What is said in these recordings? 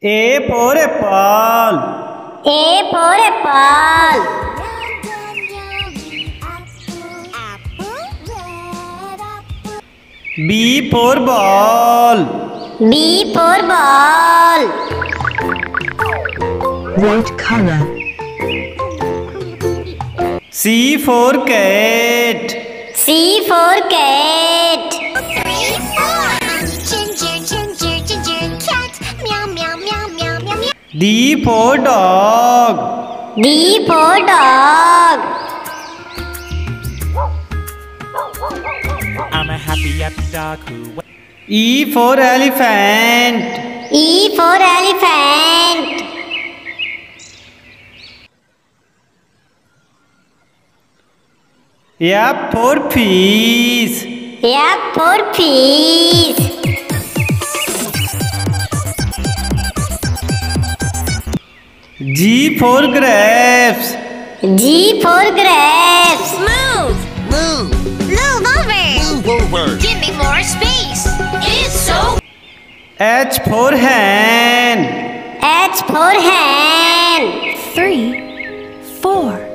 A for apple. A for apple. B for ball. B for ball. White color. C for cat. C for cat. 3, 4. Ginger, ginger, ginger, cat. Meow, meow, meow, meow, meow, meow. D for dog. D for dog. I'm a happy dog who. E for elephant. E for elephant. F for fish. F for fish. G for grapes. G for grapes. Move. Move! Move over. Move over! Give me more space. It's so. H for hen. H for hen. 3, 4.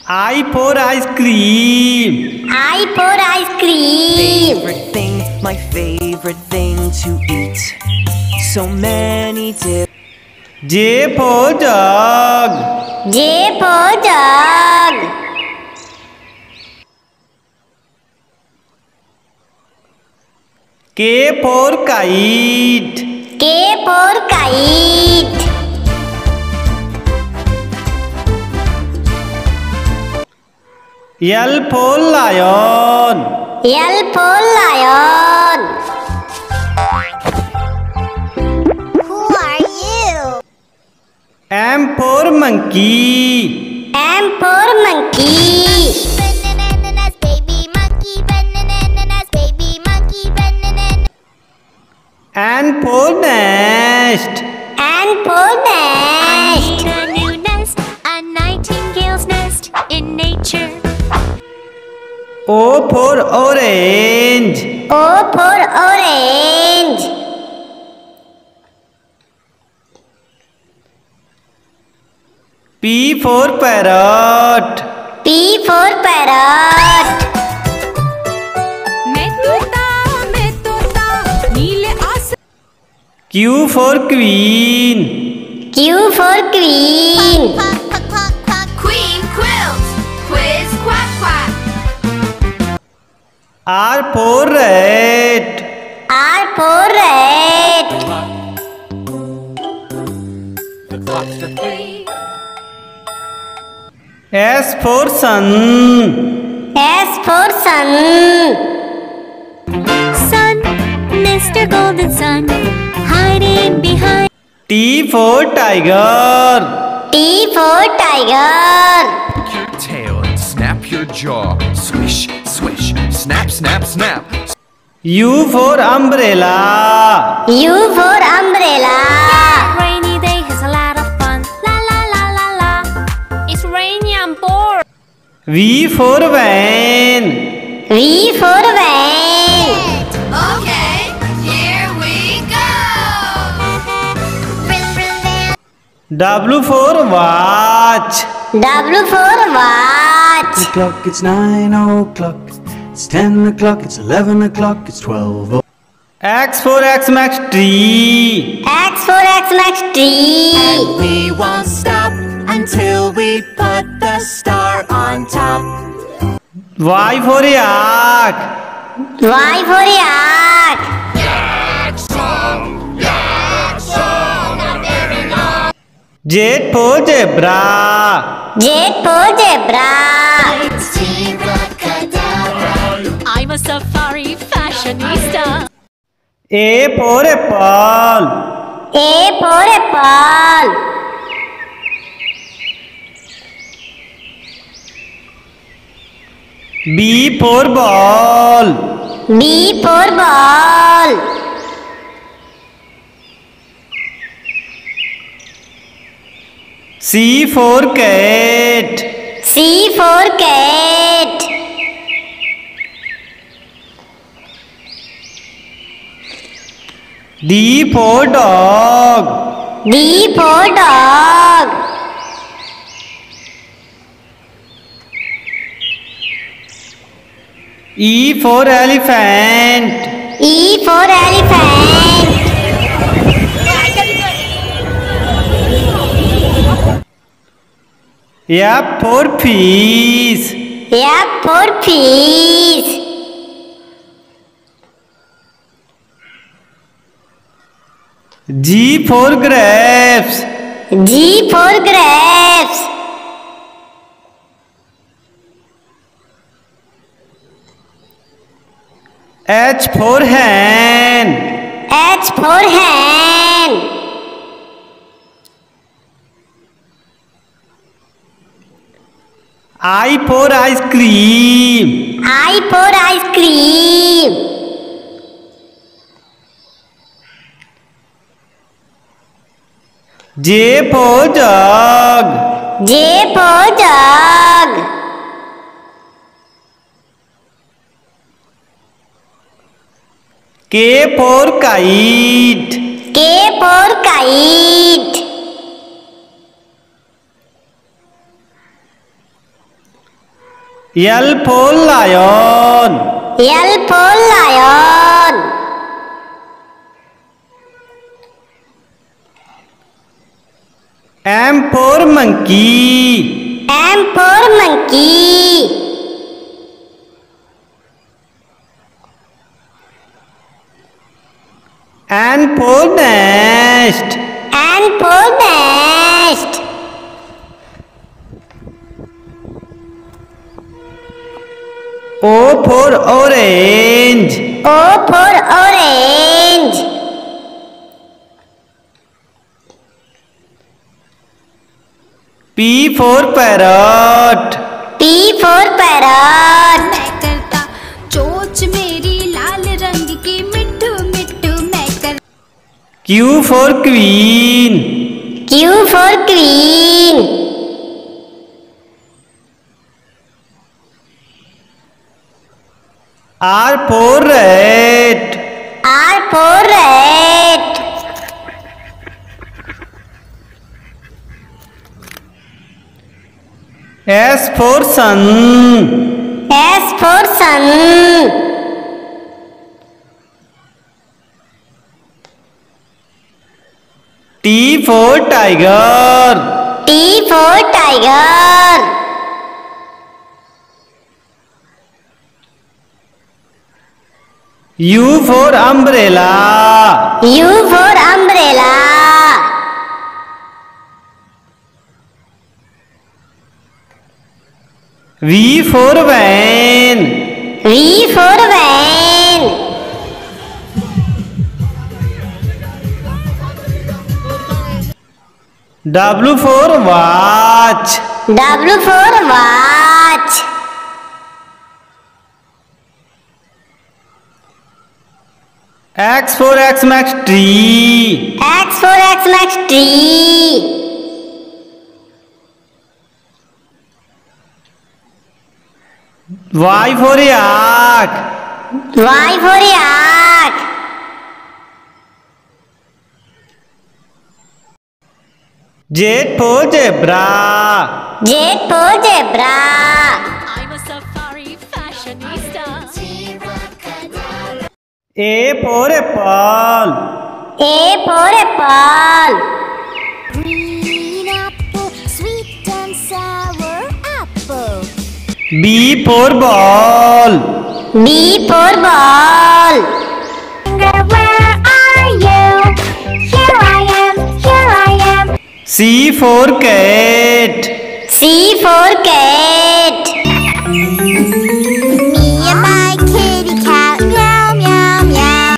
I for ice cream. I for ice cream. My favorite thing to eat. So many different. J for jug. J for jug. K for kite. K for kite. L for lion. L for lion. Who are you? M for monkey. M for monkey. Bananas, baby monkey. Bananas, baby monkey. Bananas. N for nest. N for nest. A new nest, a nightingale's nest in nature. O for orange. O for orange. P for parrot. P for parrot. Q for queen. Q for queen. Quack, quack, quack, quack. Queen quills. Quiz, quack, quack. R for rat. R for rat. S for sun. S for sun. Sun, Mr. Golden Sun, hiding behind. T for tiger. T for tiger. Your tail and snap your jaw. Swish, swish, snap, snap, snap. U for umbrella. U for umbrella. Rainy day has a lot of fun. La la la la la. It's rainy, I'm bored. V for van. V for van. Okay, here we go. W for watch. W for watch. O'clock, it's 9 o'clock, it's 10 o'clock, it's 11 o'clock, it's 12 o'clock. X for Xmas tree. X for Xmas tree. We won't stop until we put the star on top. Y for yak. Y for yak. Z for zebra. Z for zebra. I'm a safari fashionista. A for apple. A for apple. B for ball. B for ball. C for cat. C for cat. D for dog. D for dog. E for elephant. E for elephant. F for fish. F for fish. G for grapes. G for grapes. H for hen. H for hen. I for ice cream. I for ice cream. J for jug. J for jug. K for kite. K for kite. L for lion. L for lion. M for monkey. M for monkey. N for nest. N for nest. O for orange. O for orange. P for parrot. P for parrot. मैं करता चोंच मेरी लाल रंग की मिट्ठू मिट्ठू मैं कर Q for queen. Q for queen. R for rat. R for rat. S for sun. S for sun. T for tiger. T for tiger. U for umbrella. U for umbrella. V for van. V for van. W for watch. W for watch. X for Xmas tree. X for Xmas tree. Y for yak. Y for yak. Z for zebra. Z for zebra. I'm a safari fashionista. A for apple. A for apple. Green apple, sweet and sour apple. B for ball. B for ball. Where are you? Here I am, here I am. C for cat. C for cat. Me and my kitty cat, meow, meow, meow.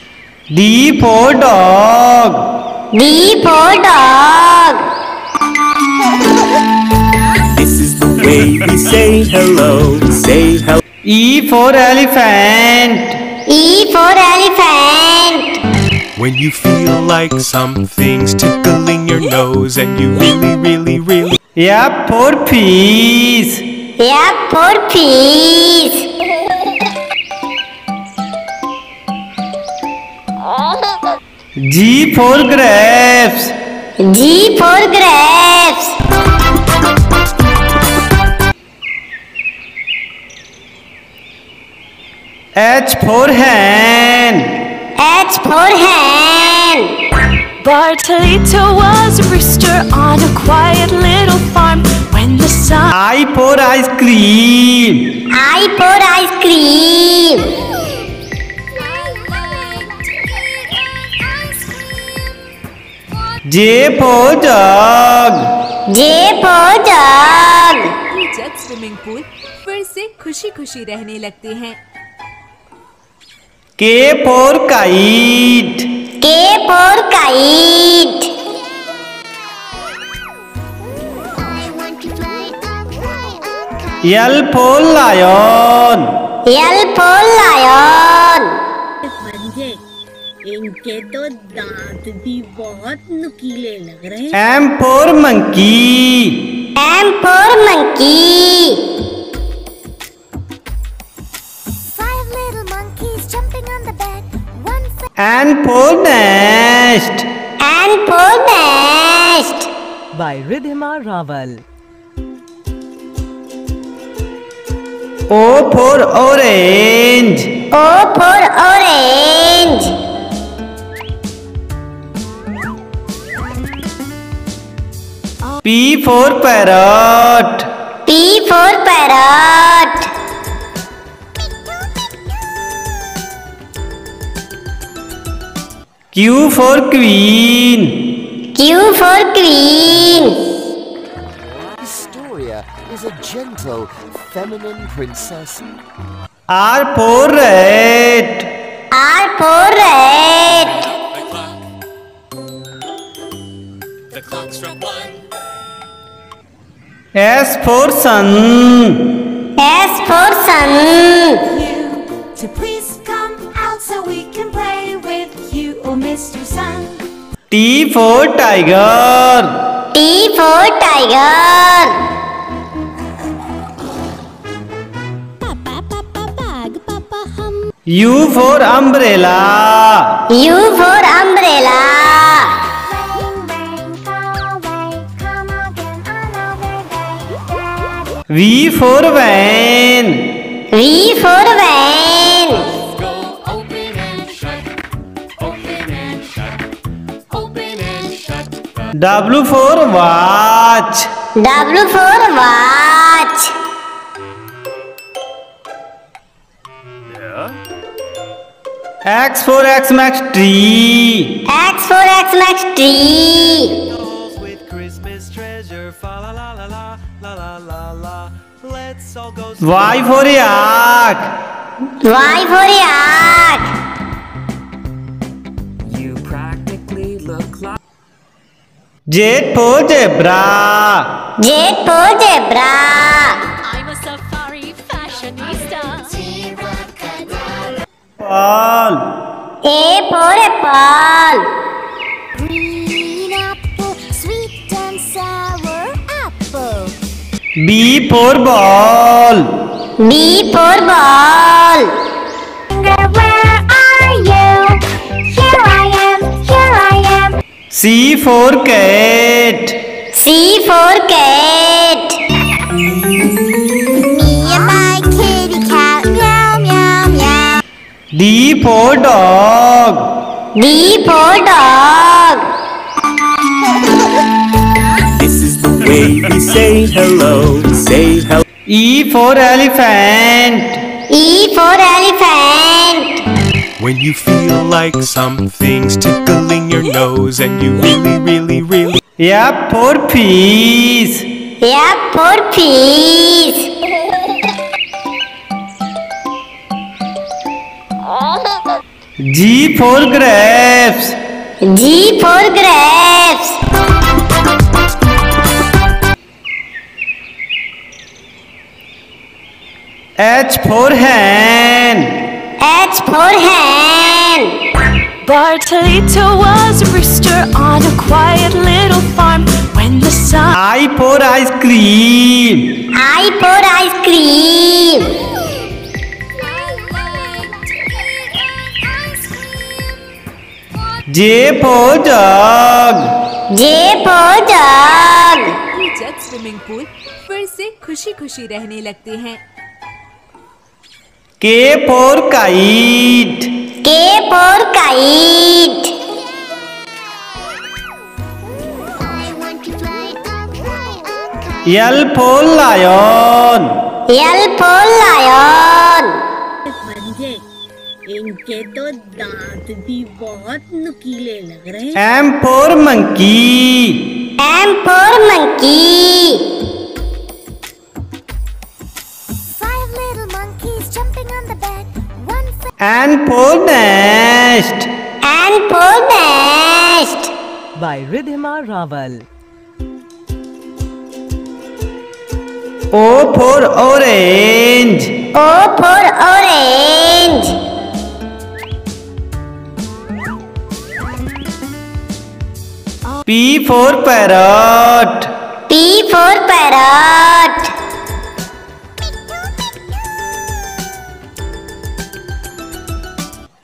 D for dog. D for dog. This is the way we say hello. Say hello. E for elephant. E for elephant. When you feel like something's tickling your nose and you really F for fish. F for fish. G for grapes. G for grapes. H for hen. H for hen. Bartolito was a rooster on a quiet little farm when the sun. I for ice cream. I for ice cream. J for jug. J for jug. Jug swimming pool फिर से खुशी खुशी रहने लगते हैं। K for kite. K for kite. L for lion. L for lion. इनके तो दांत भी बहुत नुकीले लग रहे हैं। M for monkey. M for monkey. Five little monkeys jumping on the bed. One N for nest. N for nest. by Ridhima Raval. O for orange. O for orange. P for parrot. P for parrot. Q for queen. Q for queen. Historia is a gentle, feminine princess. R for rat. R for rat. The clock struck 1. S for sun. S for sun. to please come out so we can play with you, oh Mr. Sun. T for tiger. T for tiger. U for umbrella. U for umbrella. Rain, rain, go away, come again another day. Daddy, V for van. V for van. Go open and shut. Open and shut. Open and shut. W for watch. W for watch. X for Xmas tree. X for Xmas tree. With Christmas treasure, fa la la la la la la la la. Let's all go. Y for yak. Y for yak. You practically look like. Z for zebra. Z for zebra. I'm a safari fashionista. Apple. A for apple. green apple, sweet and sour apple. B for ball. B for ball. Where are you? Here I am, here I am. C for cat. C for cat. Me and my kitty cat, meow, meow, meow. D for dog. D for dog. This is the way we say hello. Say hello. E for elephant. E for elephant. When you feel like something's tickling your nose and you really. F for fish. F for fish. G for grapes. G for grapes. H for hen. H for hen. Bartolito was a rooster on a quiet little farm when the sun. I for ice cream. I for ice cream. J for jug. J for jug. Jug swimming pool फिर से खुशी खुशी रहने लगते हैं। K for kite. K for kite. L for lion. L for lion. Sanjay, इनके तो दांत भी बहुत नुकीले लग रहे हैं। M for monkey. M for monkey. Five little monkeys jumping on the bed. One N for nest. N for nest. by Ridhima Raval. O for orange. O for orange. P for parrot. P for parrot.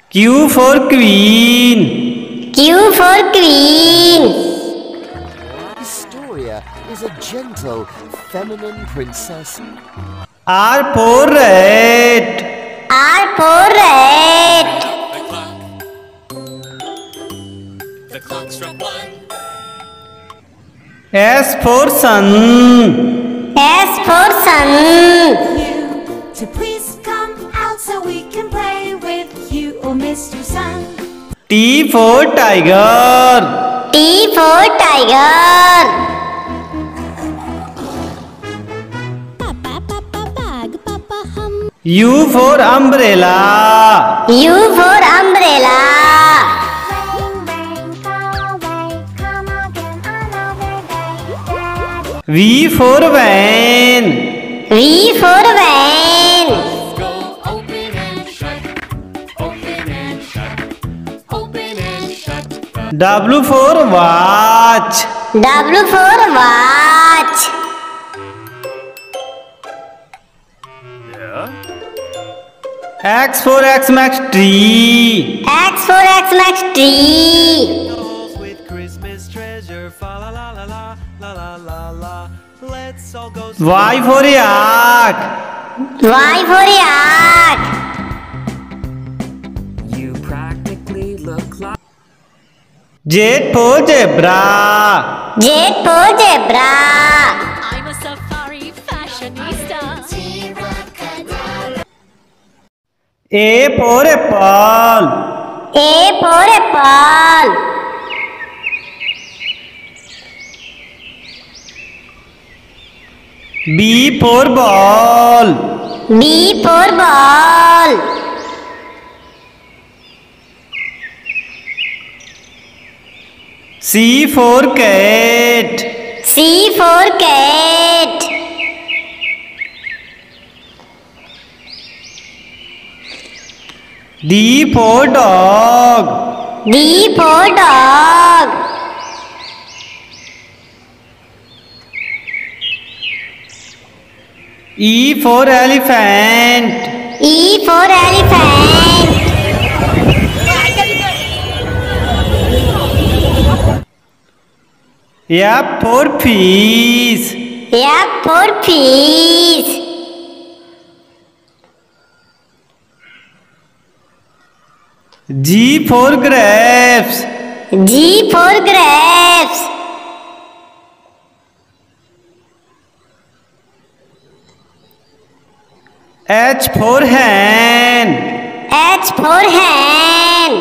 Q for queen. Q for queen. Historia is a gentle, feminine princess. R for rat. R for rat. S for sun. S for sun. to please come out so we can play with you, oh Mr. Sun. T for tiger. T for tiger. U for umbrella. U for umbrella. V for van. V for van. W for watch. W for watch. X for Xmas tree. X for Xmas tree. With Christmas treasure, fa la la la la la la la la. Let's all go. Y for yak. Y for yak. You practically look like. Z for zebra. Z for zebra. I'm a safari fashionista. A for apple. A for apple. B for ball. B for ball. C for cat. C for cat. D for dog. D for dog. E for elephant. E for elephant. F for fish. F for fish. G for grapes. G for grapes. H for hen. H for hen.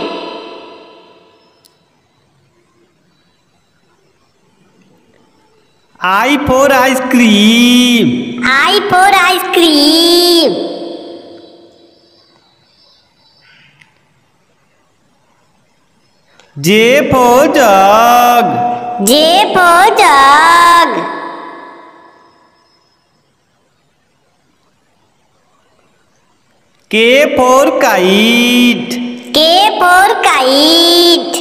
I for ice cream. I for ice cream. J for jug. J for jug. K for kite. K for kite.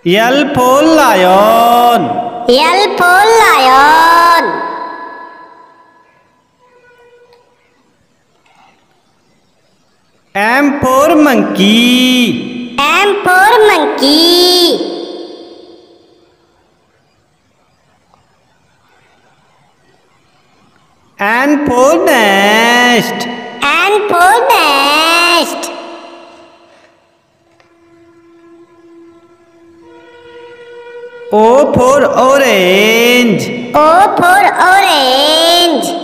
L for lion. L for lion. M for monkey. M for monkey. N for nest. N for nest. O for orange. O for orange.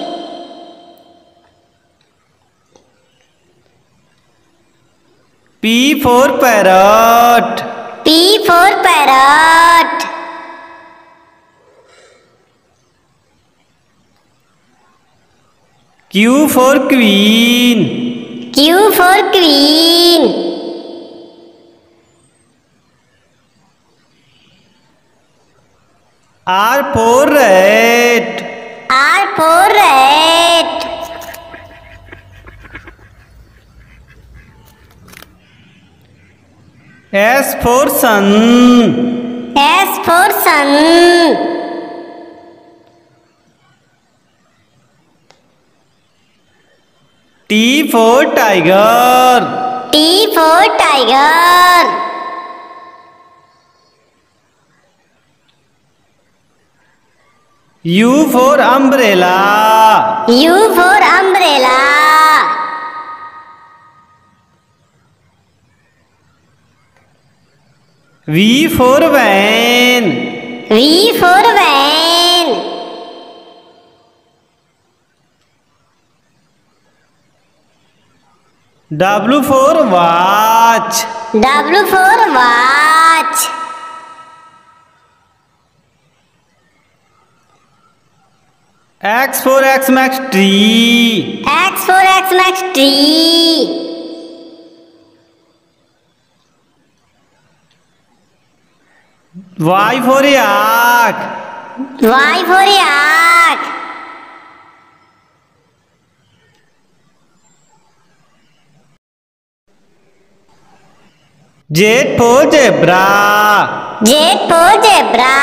P for parrot. P for parrot. Q for queen. Q for queen. R for rat. R for rat. S for sun. S for sun. T for tiger. T for tiger. U for umbrella. U for umbrella. V for van. V for van. W for watch. W for watch. X for Xmas tree. X for Xmas tree. Y for yak. Y for yak. Z for zebra. Z for zebra.